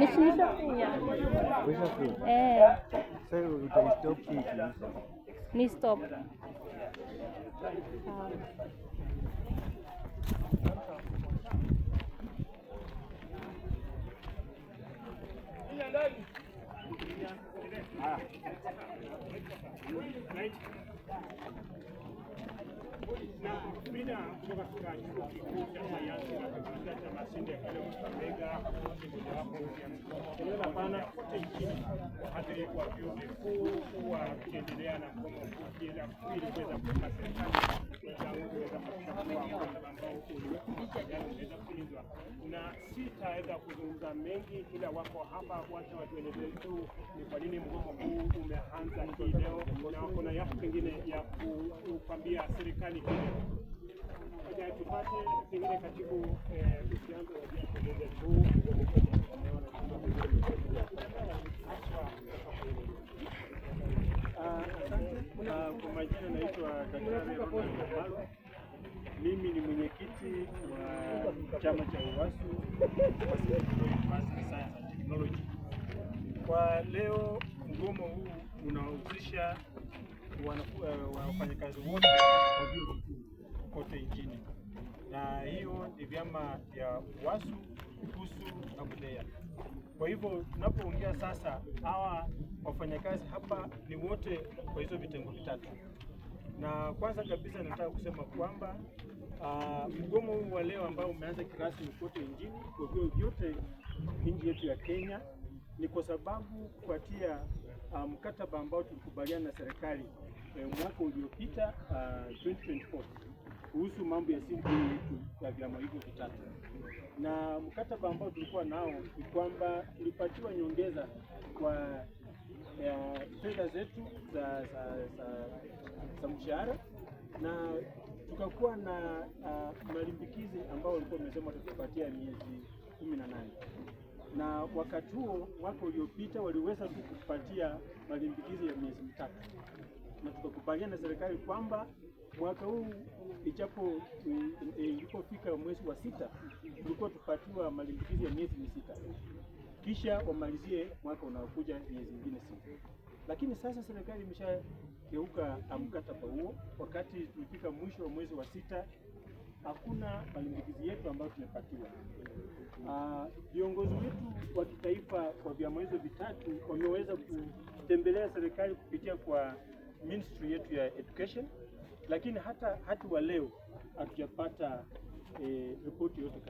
Nishakuja. Sasa utaistop kitu. Ni stop. Frida kutoka katika chuo kikuu cha sayansi na teknolojia cha Masinde pale Kakamega, mojawapo ya eneo la pana kote nchini. Wahadhiri wa vyuo vikuu huwa wakiendelea na mgomo huu ili kuweza kuweka serikali kuweza kuchukua mkataba ambao uliwekwa unaweza kulindwa, na sitaweza kuzungumza mengi, ila wako hapa, wacha watueleze tu ni kwa nini mgomo huu umeanza hii leo na kuna yapi pengine ya kukwambia serikali kile. Ngoja tupate pengine katibu usianze kueleza tu kwa majina naitwa Daktari Ronald Malo. Mimi ni mwenyekiti wa chama cha UWASU Science and Technology. Kwa leo mgomo huu unahusisha wafanyakazi wote wa vyuo vikuu kote nchini, na hiyo ni vyama vya UWASU, KUSU na KUDEA. Kwa hivyo tunapoongea sasa, hawa wafanyakazi hapa ni wote kwa hizo vitengo vitatu. Na kwanza kabisa nataka kusema kwamba mgomo huu wa leo ambao umeanza kirasmi kote nchini kwa vyuo vyote nchi yetu ya Kenya ni kwa sababu kufuatia mkataba ambao tulikubaliana na serikali mwaka uliopita 2024 kuhusu mambo ya CBA yetu ya vyama hivyo vitatu. Na mkataba ambao tulikuwa nao ni kwamba tulipatiwa nyongeza kwa fedha zetu za mshahara, na tukakuwa na malimbikizi ambao walikuwa wamesema tukipatia miezi 18. Na wakati huo mwaka uliopita waliweza kukupatia malimbikizi ya miezi 3, na tukakubaliana na serikali kwamba mwaka huu ilipofika mwezi wa 6 tulikuwa tupatiwa malimbikizi ya miezi 6, kisha wamalizie mwaka unaokuja miezi mingine 6. Lakini sasa serikali imeshageuka mkataba huo. Wakati tulifika mwisho wa mwezi wa 6 hakuna malimbikizi yetu ambayo tumepatiwa. Viongozi wetu wa kitaifa kwa vyama hizo vitatu wameweza kutembelea serikali kupitia kwa ministry yetu ya education, lakini hata wa leo hatujapata ripoti yote.